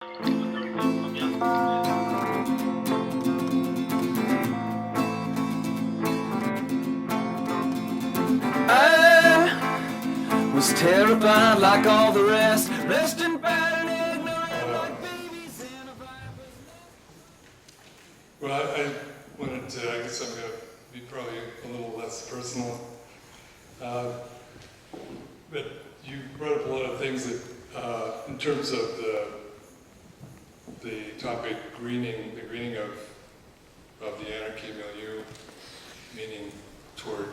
I was terrified like all the rest, resting bad and ignorant like babies in a viper's nest. Well, I wanted to, I guess I'm going to be probably a little less personal. But you brought up a lot of things that, in terms of the topic greening, the greening of the anarchy milieu, meaning toward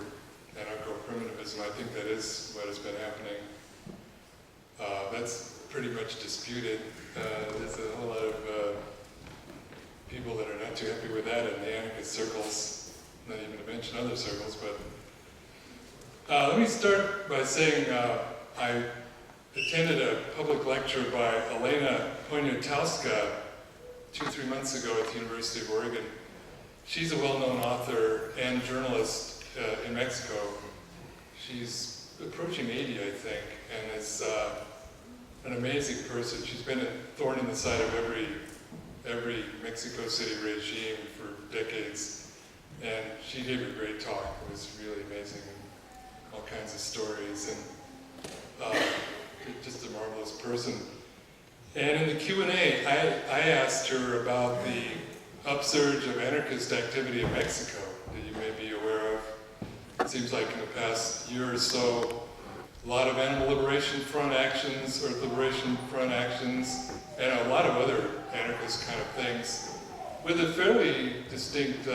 anarcho-primitivism. I think that is what has been happening. That's pretty much disputed. There's a whole lot of people that are not too happy with that in the anarchist circles, not even to mention other circles. But let me start by saying I attended a public lecture by Elena Poniatowska 2-3 months ago at the University of Oregon. She's a well-known author and journalist in Mexico. She's approaching 80, I think, and is an amazing person. She's been a thorn in the side of every Mexico City regime for decades, and she gave a great talk. It was really amazing, and all kinds of stories, and just a marvelous person. And in the Q&A, I asked her about the upsurge of anarchist activity in Mexico that you may be aware of. It seems like in the past year or so, a lot of animal liberation front actions, Earth liberation front actions, and a lot of other anarchist kind of things, with a fairly distinct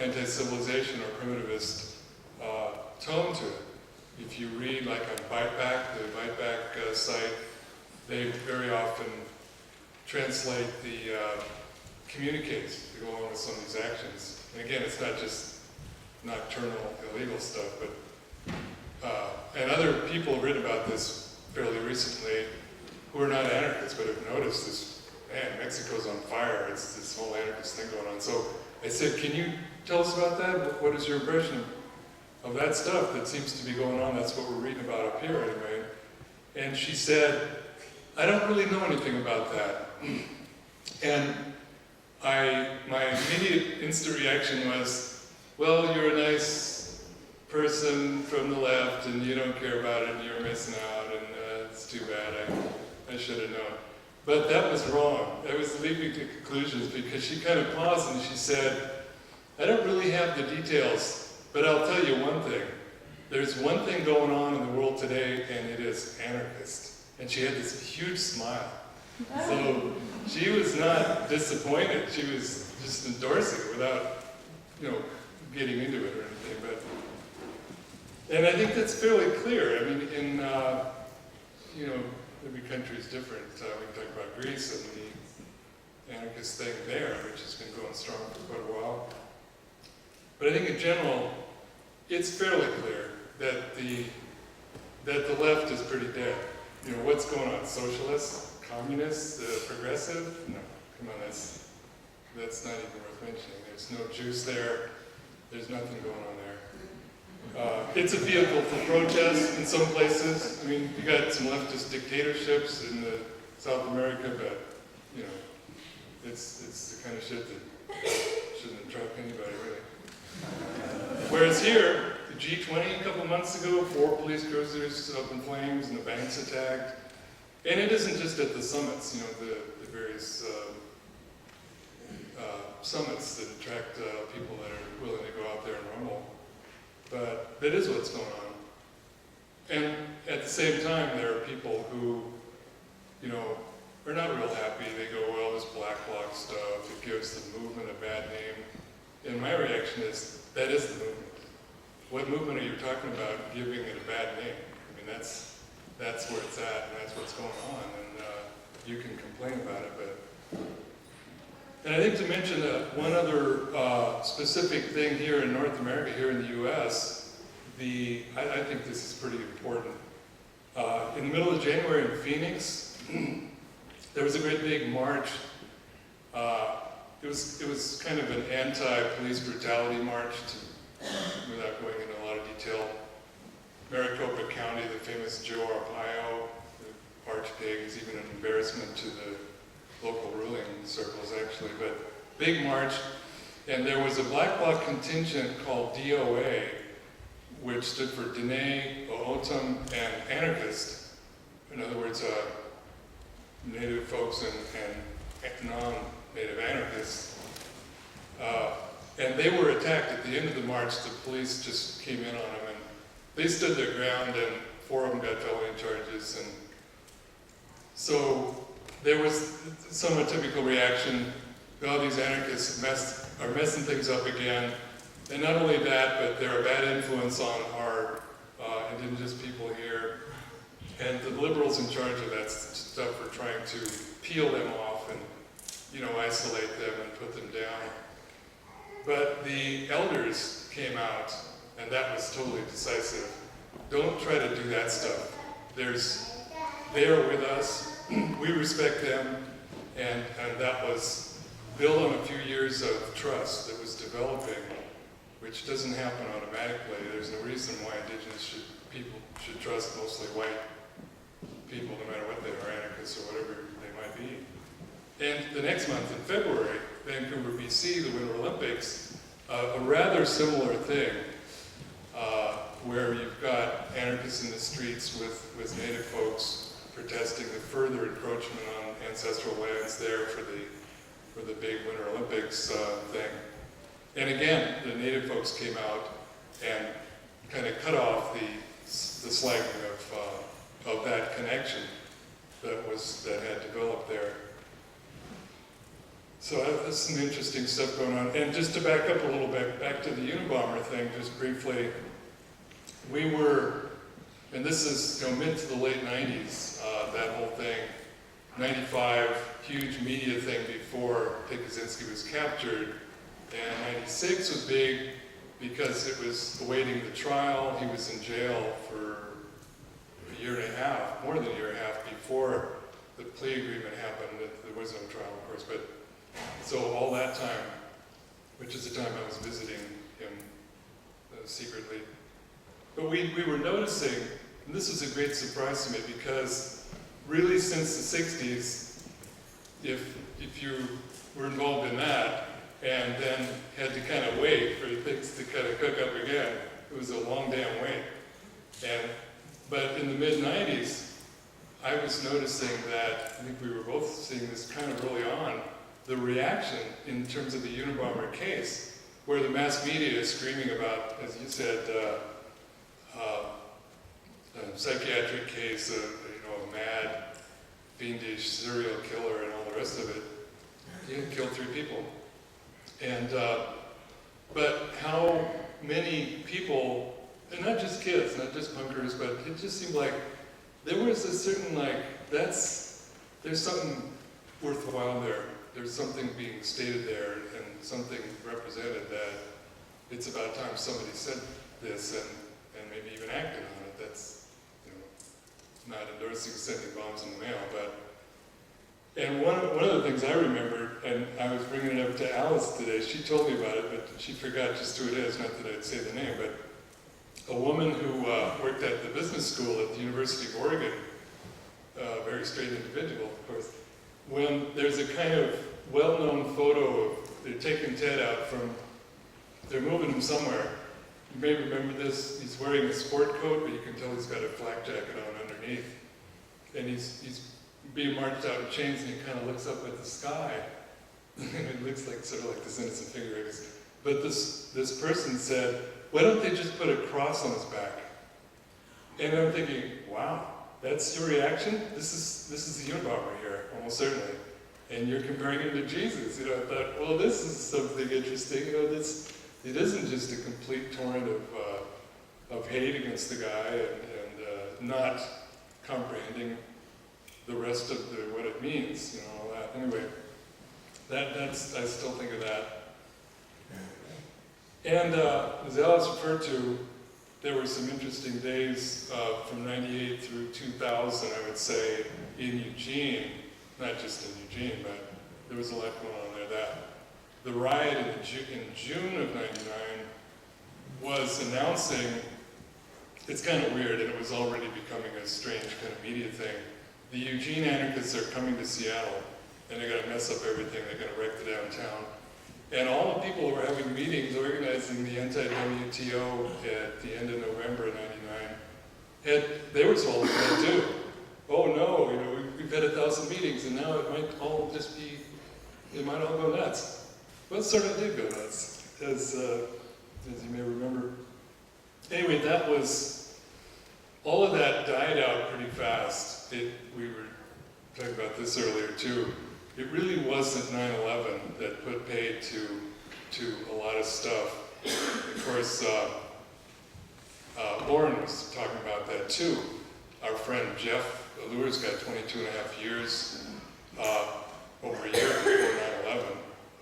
anti-civilization or primitivist tone to it. If you read, like on Biteback, the Biteback site, they very often translate the communiques to go along with some of these actions. And again, it's not just nocturnal, illegal stuff, but and other people have written about this fairly recently who are not anarchists, but have noticed this, man, Mexico's on fire, it's this whole anarchist thing going on. So I said, can you tell us about that? What is your impression of that stuff that seems to be going on? That's what we're reading about up here anyway. And she said, I don't really know anything about that. And my immediate instant reaction was, well, you're a nice person from the left and you don't care about it and you're missing out and it's too bad, I should have known. But that was wrong. I was leaping to conclusions because she kind of paused and she said, I don't really have the details, but I'll tell you one thing. There's one thing going on in the world today and it is anarchist. And she had this huge smile. So she was not disappointed. She was just endorsing it without, getting into it or anything. And I think that's fairly clear. I mean, in, every country is different. We can talk about Greece and the anarchist thing there, which has been going strong for quite a while. But I think in general, it's fairly clear that the left is pretty dead. What's going on? Socialists? Communists? Progressive? No, come on, that's not even worth mentioning. There's no juice there. There's nothing going on there. It's a vehicle for protest in some places. I mean, you got some leftist dictatorships in South America, but, it's the kind of shit that shouldn't attract anybody, really. Whereas here, the G20 a couple months ago, 4 police cruisers up in flames and the banks attacked. And it isn't just at the summits, the various summits that attract people that are willing to go out there and rumble. But that is what's going on. And at the same time, there are people who, are not real happy. They go, well, this black bloc stuff, it gives the movement a bad name. And my reaction is, that is the movement. What movement are you talking about giving it a bad name? I mean, that's where it's at, and that's what's going on, and you can complain about it, but... And I think to mention one other specific thing here in North America, here in the US, I think this is pretty important. In the middle of January in Phoenix, there was a great big march. It was kind of an anti-police brutality march, without going into a lot of detail. Maricopa County, the famous Joe Arpaio, the arch pig, is even an embarrassment to the actually, but big march. And there was a black bloc contingent called DOA, which stood for Dene, Ootum, and Anarchist. In other words, native folks and non-native anarchists. And they were attacked at the end of the march. The police just came in on them, and they stood their ground, and 4 of them got felony charges. And so there was somewhat typical reaction. All these anarchists are messing things up again. And not only that, but they're a bad influence on our indigenous people here. And the liberals in charge of that stuff are trying to peel them off and, isolate them and put them down. But the elders came out, and that was totally decisive. Don't try to do that stuff. They are with us. We respect them, and that was built on a few years of trust that was developing, which doesn't happen automatically. There's no reason why indigenous people should trust mostly white people, no matter what they are, anarchists or whatever they might be. And the next month, in February, Vancouver, BC, the Winter Olympics, a rather similar thing, where you've got anarchists in the streets with native folks protesting the further encroachment on ancestral lands there for the big Winter Olympics thing. And again, the native folks came out and kind of cut off the slagging of that connection that had developed there. So there's some interesting stuff going on. And just to back up a little bit, back to the Unabomber thing, just briefly, we were, and this is mid to the late 90s, that whole thing, 95, huge media thing before Kaczynski was captured, and 96 was big because it was awaiting the trial. He was in jail for a year and a half, more than a year and a half before the plea agreement happened. There was no trial, of course, but so all that time, which is the time I was visiting him secretly. But we were noticing, and this was a great surprise to me, because really since the 60s, if you were involved in that and then had to kind of wait for things to kind of cook up again, it was a long damn wait. But in the mid-90s, I was noticing that, I think we were both seeing this kind of early on, the reaction in terms of the Unabomber case, where the mass media is screaming about, as you said, a psychiatric case, a mad, fiendish serial killer and all the rest of it. He had killed 3 people. And, but how many people, and not just kids, not just punkers, but it just seemed like there was a certain, there's something worthwhile there. There's something being stated there and something represented that it's about time somebody said this and maybe even acted on it. That's, not endorsing sending bombs in the mail, but, and one of the things I remembered, and I was bringing it up to Alice today, she told me about it, but she forgot just who it is, not that I'd say the name, but a woman who worked at the business school at the University of Oregon, a very straight individual, of course, when there's a kind of well-known photo of, they're taking Ted out from, they're moving him somewhere. You may remember this, he's wearing a sport coat, but you can tell he's got a flak jacket on underneath. And he's being marched out in chains, and he kind of looks up at the sky. And it looks like sort of like this innocent figure, I guess. But this person said, why don't they just put a cross on his back? And I'm thinking, wow, that's your reaction? This is the Unabomber here, almost certainly. And you're comparing him to Jesus. I thought, well, this is something interesting. It isn't just a complete torrent of hate against the guy and not comprehending the rest of what it means, all that. Anyway, that's I still think of that. And as Alice referred to, there were some interesting days from 98 through 2000, I would say, in Eugene. Not just in Eugene, but there was a lot going on there. The riot in June of '99 was announcing, it's kind of weird, and it was already becoming a strange kind of media thing. The Eugene anarchists are coming to Seattle, and they're going to mess up everything, they're going to wreck the downtown. And all the people who were having meetings organizing the anti-WTO at the end of November of '99, they were told that too. Oh no, we've had 1,000 meetings and now it might all just be, it might all go nuts. Well, it sort of did go nuts, as you may remember. Anyway, all of that died out pretty fast. We were talking about this earlier too. It really wasn't 9/11 that put paid to a lot of stuff. Of course, Lauren was talking about that too. Our friend Jeff Alleur's got 22 and a half years, over a year before 9/11.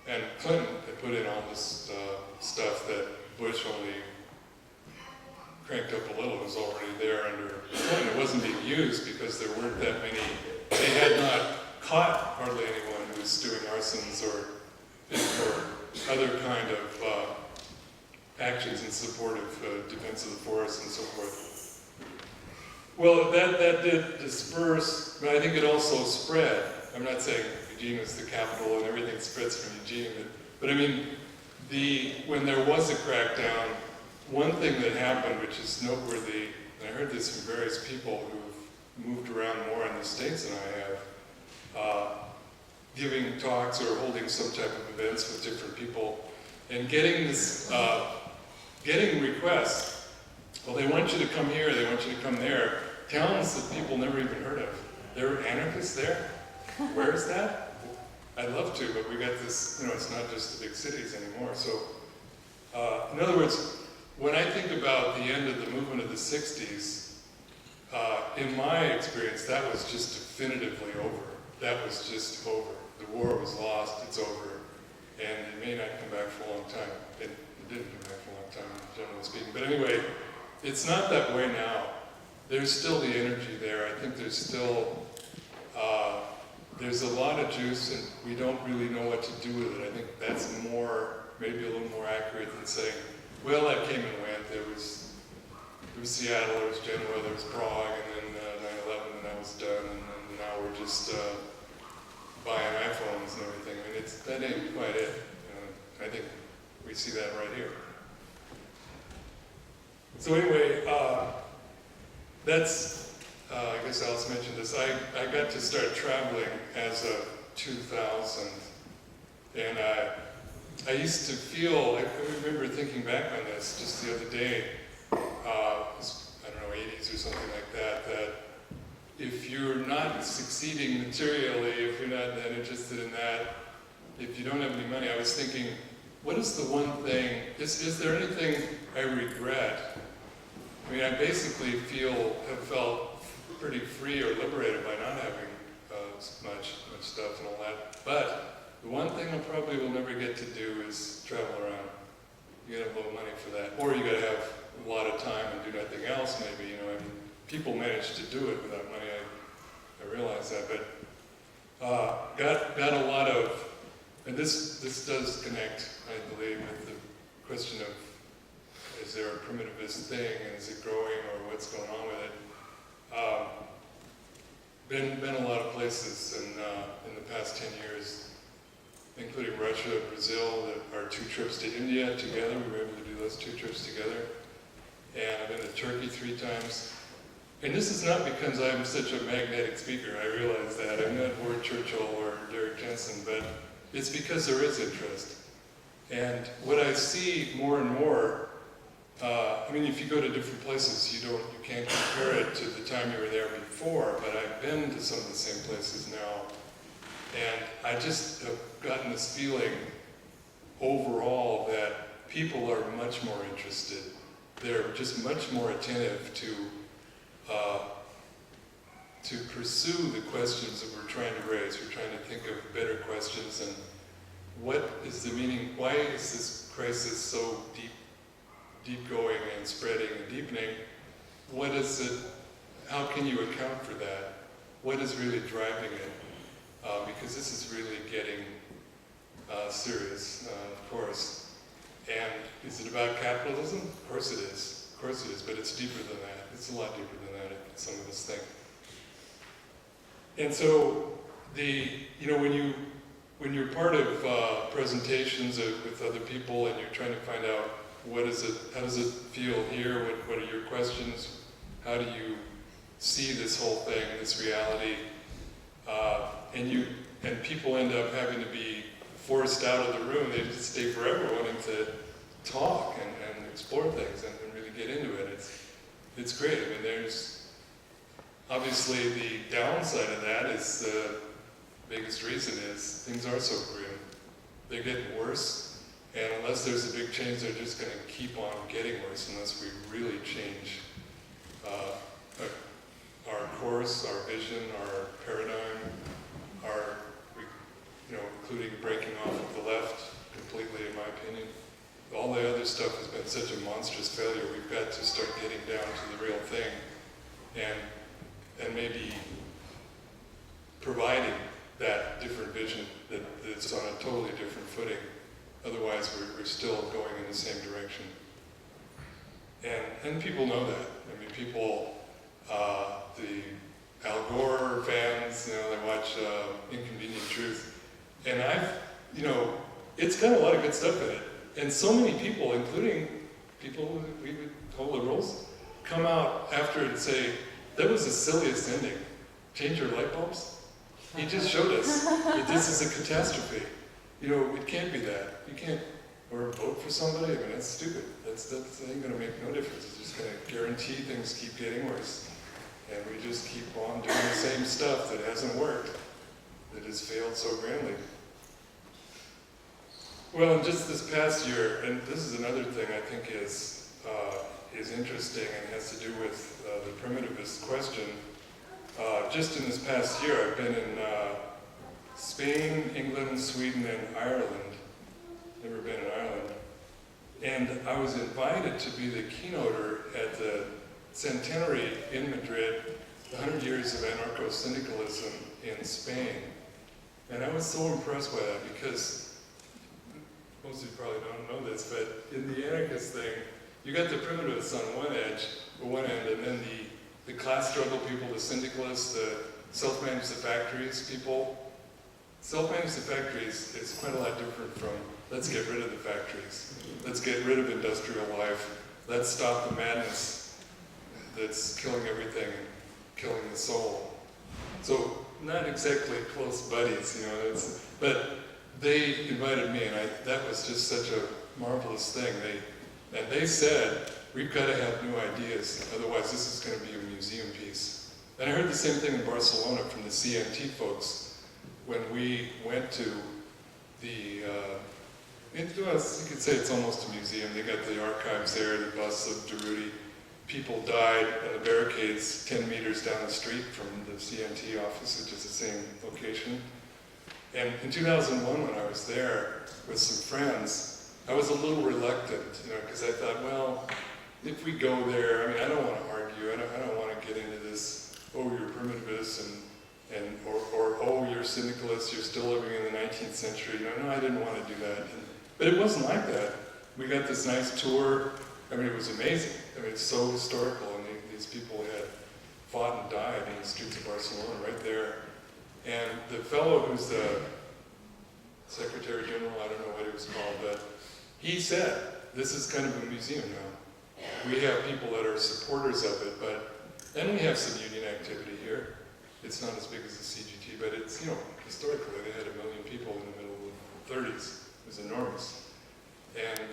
And Clinton had put in all this stuff that Bush only cranked up a little. It was already there under Clinton. It wasn't being used because there weren't that many. They had not caught hardly anyone who was doing arsons or other kind of actions in support of defense of the forest and so forth. Well, that did disperse, but I think it also spread. I'm not saying Eugene was the capital and everything spreads from Eugene, but I mean, when there was a crackdown, one thing that happened, which is noteworthy, and I heard this from various people who've moved around more in the States than I have, giving talks or holding some type of events with different people, and getting requests. Well, they want you to come here, they want you to come there. Towns that people never even heard of. There are anarchists there? Where is that? I'd love to, but we got this, it's not just the big cities anymore. So, in other words, when I think about the end of the movement of the 60s, in my experience, that was just definitively over. That was just over. The war was lost, it's over, and it may not come back for a long time. It didn't come back for a long time, generally speaking. But anyway, it's not that way now. There's still the energy there. I think there's still, there's a lot of juice, and we don't really know what to do with it. I think that's maybe a little more accurate than saying, well, that came and went. There was Seattle, there was Genoa, there was Prague, and then 9/11, and that was done, and then now we're just buying iPhones and everything. I mean, that ain't quite it. I think we see that right here. So anyway, I guess Alice mentioned this. I got to start traveling as of 2000, and I used to feel, I remember thinking back on this just the other day, it was, I don't know, 80s or something like that, that if you're not succeeding materially, if you're not that interested in that, if you don't have any money, I was thinking, what is the one thing, is there anything I regret? I mean, I basically have felt pretty free or liberated by not having much stuff and all that. But the one thing I probably will never get to do is travel around. You gotta have a little money for that. Or you gotta have a lot of time and do nothing else, maybe, I mean, people manage to do it without money, I realize that, but got a lot of, and this does connect, I believe, with the question of, is there a primitivist thing, and is it growing, or what's going on with it? Been a lot of places in the past 10 years, including Russia, Brazil, our 2 trips to India together. We were able to do those 2 trips together. And I've been to Turkey 3 times. And this is not because I'm such a magnetic speaker, I realize that. I'm not Ward Churchill or Derek Jensen, but it's because there is interest. And what I see more and more, I mean, if you go to different places, you can't compare it to the time you were there before, but I've been to some of the same places now. And I just have gotten this feeling overall that people are much more interested. They're just much more attentive to pursue the questions that we're trying to raise. We're trying to think of better questions, and what is the meaning, why is this crisis so deep going and spreading and deepening? What is it, how can you account for that? What is really driving it? Because this is really getting serious, of course. And is it about capitalism? Of course it is. Of course it is, but it's deeper than that. It's a lot deeper than that, some of us think. And so when you're part of presentations with other people and you're trying to find out how does it feel here, what are your questions, how do you see this whole thing, this reality, and people end up having to be forced out of the room. They just stay forever wanting to talk and explore things and really get into it. It's great. I mean, there's obviously the downside of that is the biggest reason is things are so grim. They're getting worse, and unless there's a big change, they're just going to keep on getting worse unless we really change our course, our vision, our paradigm, including breaking off of the left completely, in my opinion. All the other stuff has been such a monstrous failure. We've got to start getting down to the real thing, and maybe providing that different vision that's on a totally different footing. Otherwise, we're still going in the same direction. And people know that. I mean, people, the Al Gore fans, they watch Inconvenient Truth. And it's got a lot of good stuff in it. And so many people, including people we would call liberals, come out after it and say, that was the silliest ending. Change your light bulbs? He just showed us that this is a catastrophe. It can't be that. You can't, or vote for somebody, I mean, that's stupid. That ain't gonna make no difference. It's just gonna guarantee things keep getting worse. And we just keep on doing the same stuff that hasn't worked, that has failed so grandly. Well, just this past year, and this is another thing I think is interesting and has to do with the primitivist question. Just in this past year, I've been in Spain, England, Sweden, and Ireland. Never been in Ireland. And I was invited to be the keynoter at the centenary in Madrid, 100 years of anarcho-syndicalism in Spain. And I was so impressed by that because most of you probably don't know this, but in the anarchist thing, you got the primitivists on one end, and then the class struggle people, the syndicalists, the self-manage the factories people. Self-manage the factories is quite a lot different from let's get rid of the factories. Let's get rid of industrial life. Let's stop the madness that's killing everything and killing the soul. So not exactly close buddies, but they invited me, and that was just such a marvelous thing. They said, we've got to have new ideas, otherwise this is going to be a museum piece. And I heard the same thing in Barcelona from the CNT folks when we went to the, you could say it's almost a museum. They got the archives there, the bus of Durruti. People died in the barricades 10 meters down the street from the CNT office, which is the same location. And in 2001, when I was there with some friends, I was a little reluctant, because I thought, well, if we go there, I don't want to argue. I don't want to get into this, oh, you're primitivists, or oh, you're syndicalists, you're still living in the 19th century. No, I didn't want to do that. But it wasn't like that. We got this nice tour. It was amazing. It's so historical, and these people had fought and died in the streets of Barcelona right there. And the fellow who's the Secretary General, I don't know what he was called, but he said, this is kind of a museum now. We have people that are supporters of it, and we have some union activity here. It's not as big as the CGT, but it's, historically they had 1 million people in the middle of the 30s. It was enormous. And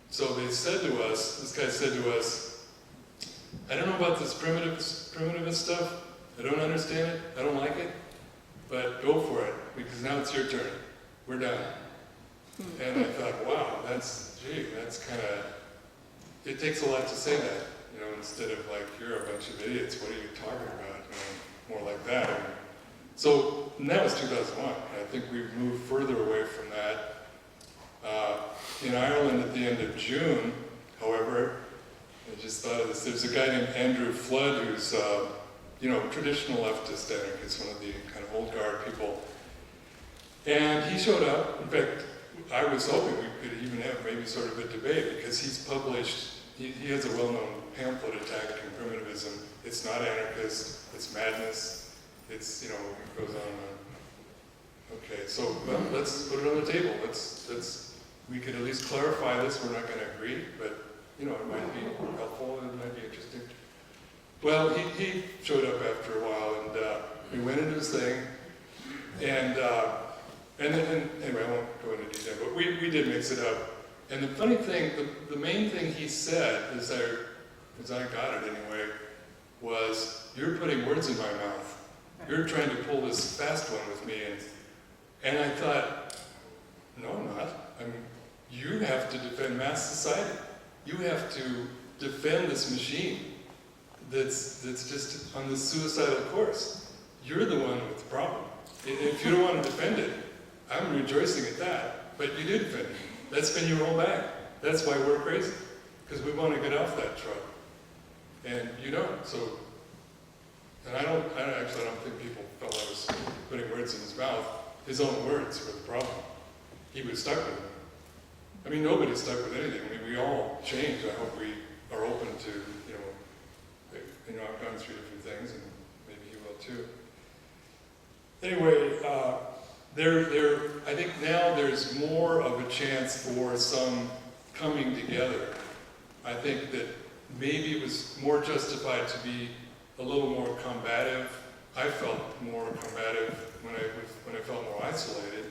so they said to us, this guy said to us, I don't know about this primitivist stuff. I don't understand it. I don't like it. But go for it, because now it's your turn. We're done. And I thought, wow, that's kind of, it takes a lot to say that, instead of like, you're a bunch of idiots, what are you talking about? More like that. So, and that was 2001. I think we've moved further away from that. In Ireland at the end of June, however, I just thought of this, there's a guy named Andrew Flood who's, traditional leftist anarchist, one of the kind of old guard people. And he showed up. In fact, I was hoping we could even have maybe sort of a debate, because he's published, he has a well-known pamphlet attacking primitivism. It's not anarchist, it's madness, it's, it goes on and on. Okay, so well, let's put it on the table. We could at least clarify this. We're not going to agree, but you know, it might be helpful and it might be interesting. Well, he showed up after a while, and we went into his thing, and then anyway, I won't go into detail, but we did mix it up. And the funny thing, the main thing he said, as I got it anyway, was, "You're putting words in my mouth. You're trying to pull this fast one with me," and I thought, no, I'm not. I mean, you have to defend mass society. You have to defend this machine that's just on this suicidal course. You're the one with the problem. If you don't want to defend it, I'm rejoicing at that, but you do defend it. That's been your whole bag. That's why we're crazy, because we want to get off that truck. And you don't, so, and I don't think people felt I was putting words in his mouth. His own words were the problem. He was stuck with them. I mean, nobody's stuck with anything. I mean, we all change. I hope we are open to, I've gone through different things, and maybe he will too. Anyway, I think now there's more of a chance for some coming together. I think that maybe it was more justified to be a little more combative. I felt more combative when I felt more isolated.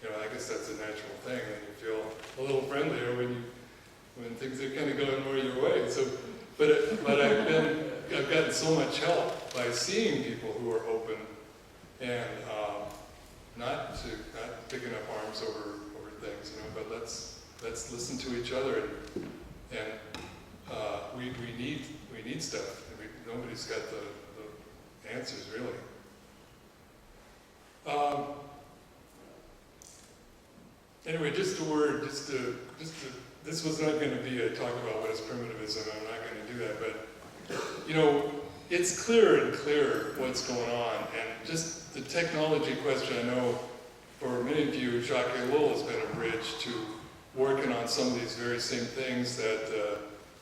I guess that's a natural thing, and you feel a little friendlier when things are kind of going more your way. So, but I've gotten so much help by seeing people who are open and not picking up arms over things, but let's listen to each other, and we need stuff. Nobody's got the answers really. Anyway, just a word, this was not going to be a talk about what is primitivism. I'm not going to do that, but it's clearer and clearer what's going on, and just the technology question. I know for many of you, Jacques Ellul has been a bridge to working on some of these very same things that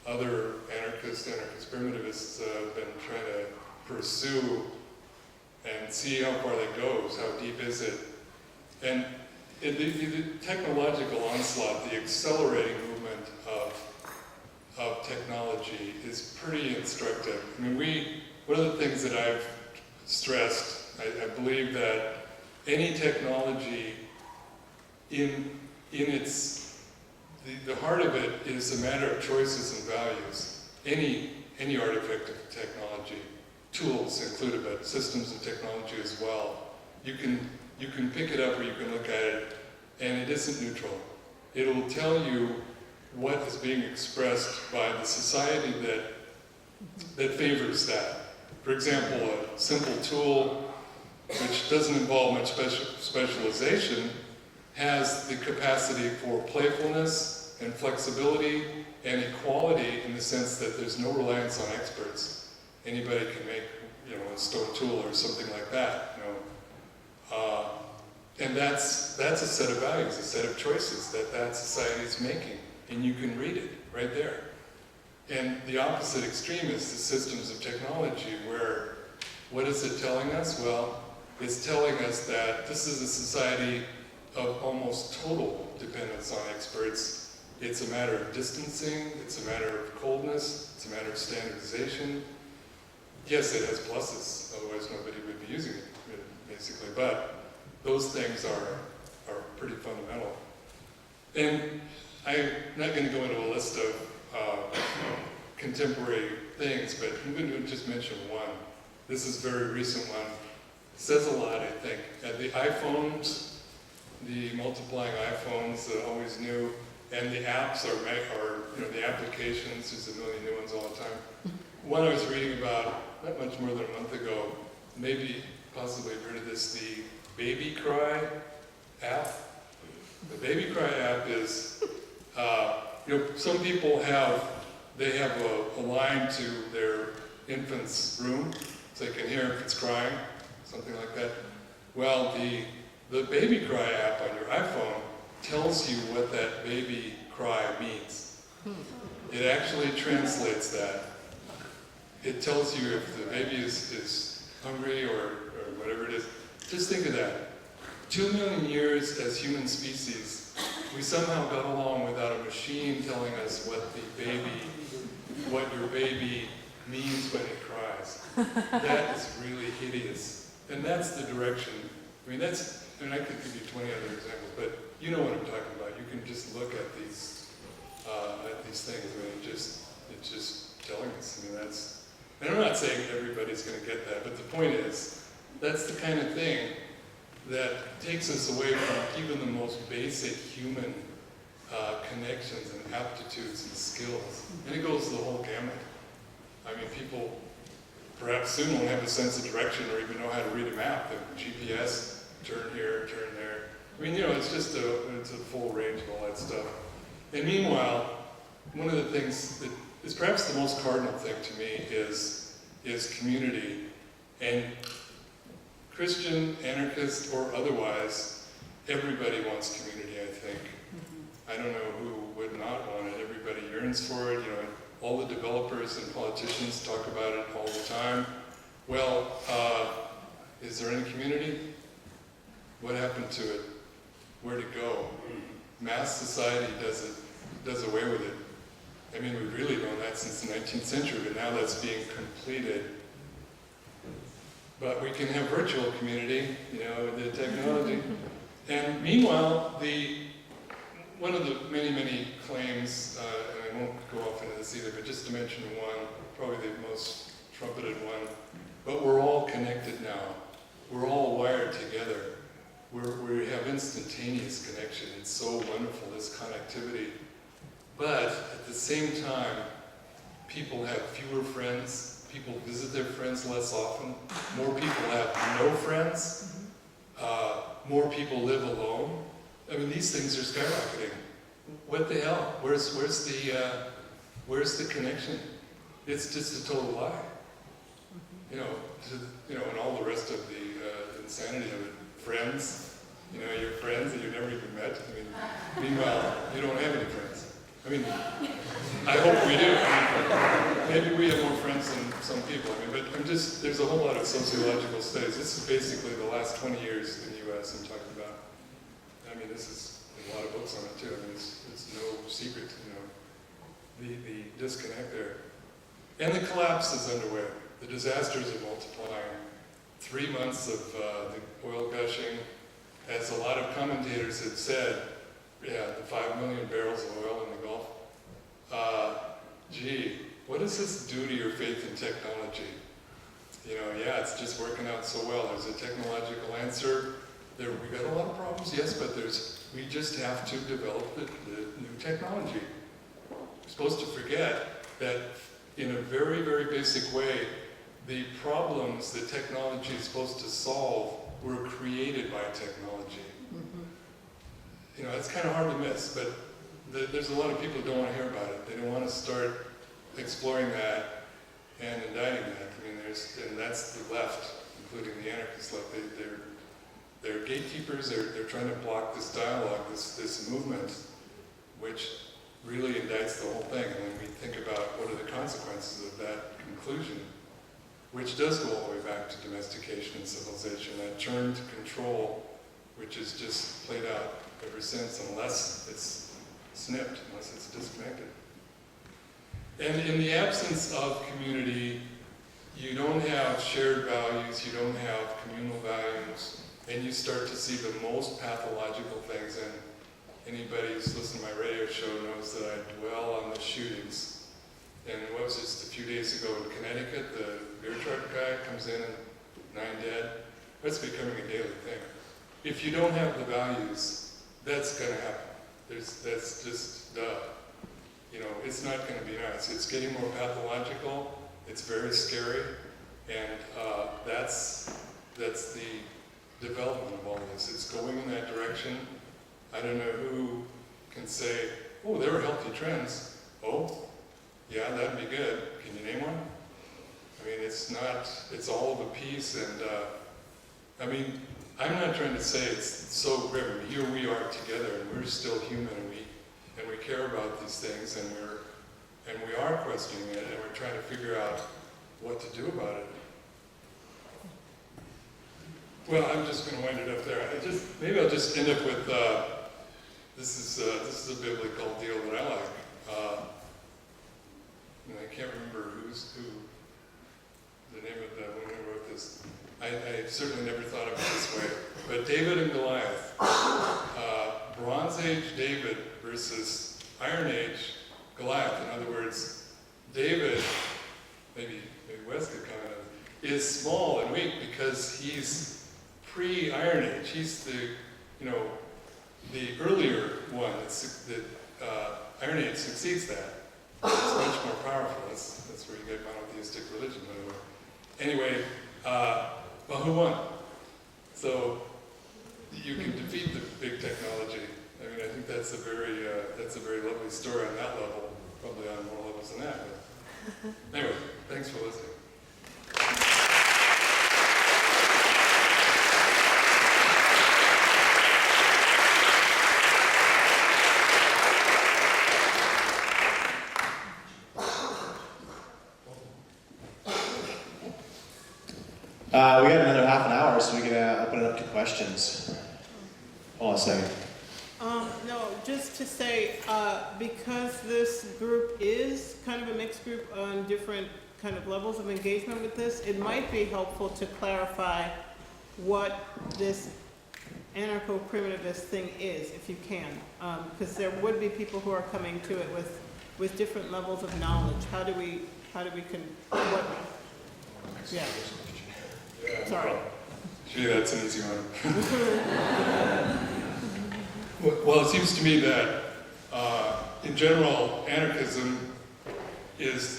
other anarchist primitivists have been trying to pursue and see how far that goes, how deep is it. And the technological onslaught, the accelerating movement of technology is pretty instructive. I mean, one of the things that I've stressed, I believe that any technology in its, the heart of it is a matter of choices and values. Any artifact of technology, tools included, but systems and technology as well. You can pick it up or you can look at it, and it isn't neutral. It'll tell you what is being expressed by the society that favors that. For example, a simple tool which doesn't involve much specialization has the capacity for playfulness and flexibility and equality in the sense that there's no reliance on experts. Anybody can make, a stone tool or something like that, and that's a set of values, a set of choices that society is making, and you can read it right there. And the opposite extreme is the systems of technology, where what is it telling us? Well, it's telling us that this is a society of almost total dependence on experts. It's a matter of distancing, it's a matter of coldness, it's a matter of standardization. Yes, it has pluses, otherwise nobody would be using it, basically, but those things are pretty fundamental. And I'm not going to go into a list of contemporary things, but I'm going to just mention one. This is a very recent one. It says a lot, I think. The iPhones, the multiplying iPhones, always new, and the apps are the applications, there's a million new ones all the time. One I was reading about not much more than a month ago, possibly heard of this, the Baby Cry app. The Baby Cry app is, some people have a line to their infant's room, so they can hear if it's crying, something like that. Well, the Baby Cry app on your iPhone tells you what that baby cry means. It actually translates that. It tells you if the baby is hungry or whatever it is. Just think of that. 2 million years as human species, we somehow got along without a machine telling us what your baby means when it cries. That is really hideous. And that's the direction. I mean, I could give you 20 other examples, but you know what I'm talking about. You can just look at these things. I mean, it's just telling us. I mean, and I'm not saying everybody's going to get that, but the point is, that's the kind of thing that takes us away from even the most basic human connections and aptitudes and skills. And it goes the whole gamut. I mean, people perhaps soon won't have a sense of direction or even know how to read a map. The GPS, turn here, turn there. I mean, it's just it's a full range of all that stuff. And meanwhile, one of the things that is perhaps the most cardinal thing to me is community. And Christian, anarchist, or otherwise, everybody wants community, I think. I don't know who would not want it. Everybody yearns for it. All the developers and politicians talk about it all the time. Well, is there any community? What happened to it? Where'd it go? Mass society does away with it. I mean, we've really known that since the 19th century, but now that's being completed. But we can have virtual community, the technology. And meanwhile, one of the many, many claims, and I won't go off into this either, but just to mention one, probably the most trumpeted one, but we're all connected now. We're all wired together. We have instantaneous connection. It's so wonderful, this connectivity. But at the same time, people have fewer friends. People visit their friends less often. More people have no friends. More people live alone. I mean, these things are skyrocketing. What the hell? Where's the connection? It's just a total lie. And all the rest of the insanity of it. Friends, your friends that you've never even met. I mean, meanwhile, you don't have any friends. I mean, I hope we do. Maybe we have more friends than some people. I mean, but there's a whole lot of sociological studies. This is basically the last 20 years in the U.S. I'm talking about. I mean, there's a lot of books on it too. I mean, it's no secret, the disconnect there. And the collapse is underway. The disasters are multiplying. 3 months of the oil gushing, as a lot of commentators have said, the 5 million barrels of oil in the Gulf. Gee, what does this do to your faith in technology? It's just working out so well. There's a technological answer. We got a lot of problems, yes, but we just have to develop the new technology. We're supposed to forget that in a very, very basic way, the problems that technology is supposed to solve were created by technology. It's kind of hard to miss, but there's a lot of people who don't want to hear about it. They don't want to start exploring that and indicting that. I mean, and that's the left, including the anarchist left. They're gatekeepers. They're trying to block this dialogue, this movement, which really indicts the whole thing. And when we think about what are the consequences of that conclusion, which does go all the way back to domestication and civilization, that turn to control, which is just played out ever since, unless it's snipped, unless it's disconnected. And in the absence of community, you don't have shared values, you don't have communal values, and you start to see the most pathological things. And anybody who's listened to my radio show knows that I dwell on the shootings. And what was just a few days ago in Connecticut, the beer truck guy comes in and 9 dead. That's becoming a daily thing. If you don't have the values, that's going to happen. That's just duh. It's not going to be nice. It's getting more pathological. It's very scary, and that's the development of all this. It's going in that direction. I don't know who can say, "Oh, there are healthy trends." Oh. Yeah, that'd be good. Can you name one? I mean, it's all of a piece, and I mean, I'm not trying to say it's so grim. I mean, here we are together, and we're still human, and we care about these things, and we are questioning it, and we're trying to figure out what to do about it. Well, I'm just going to wind it up there. Maybe I'll just end up with, this is a biblical deal that I like. And I can't remember who, the name of the one who wrote this. I certainly never thought of it this way. But David and Goliath, Bronze Age David versus Iron Age Goliath. In other words, David, maybe Wes could comment on it, is small and weak because he's pre-Iron Age. He's the earlier one that Iron Age succeeds that. It's much more powerful. That's where you get monotheistic religion, by the way. Anyway, well, who won? So you can defeat the big technology. I mean, I think that's a very lovely story on that level. Probably on more levels than that. But anyway, thanks for listening. We got another half an hour, so we can open it up to questions. Hold on a second. No, just to say, because this group is kind of a mixed group on different kind of levels of engagement with this, it might be helpful to clarify what this anarcho-primitivist thing is, if you can. Because there would be people who are coming to it with different levels of knowledge. Yeah. Sorry. Gee, that's an easy one. Well, it seems to me that, in general, anarchism is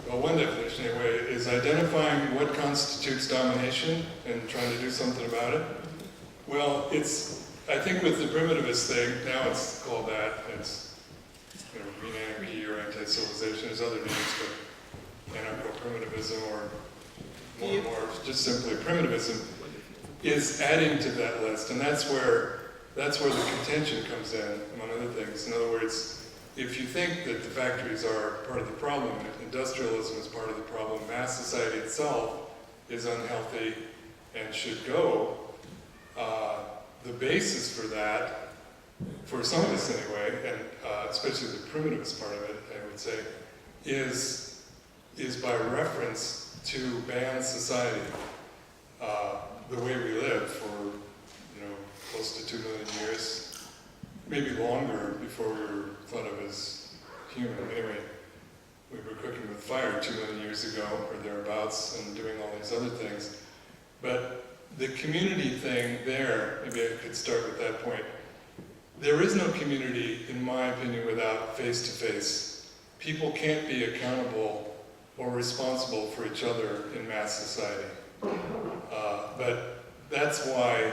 one definition anyway, is identifying what constitutes domination and trying to do something about it. Well, I think with the primitivist thing, now it's called that, it's green anarchy or anti-civilization, there's other names, but anarcho-primitivism or more just simply primitivism is adding to that list, and that's where the contention comes in, among other things. In other words, if you think that the factories are part of the problem, industrialism is part of the problem, mass society itself is unhealthy and should go, the basis for that, for some of us anyway, and especially the primitivist part of it, I would say, is by reference to ban society, the way we lived for, close to 2 million years, maybe longer before we were thought of as human. Anyway, we were cooking with fire 2 million years ago, or thereabouts, and doing all these other things. But the community thing there, maybe I could start with that point. There is no community, in my opinion, without face-to-face. People can't be accountable or responsible for each other in mass society. But that's why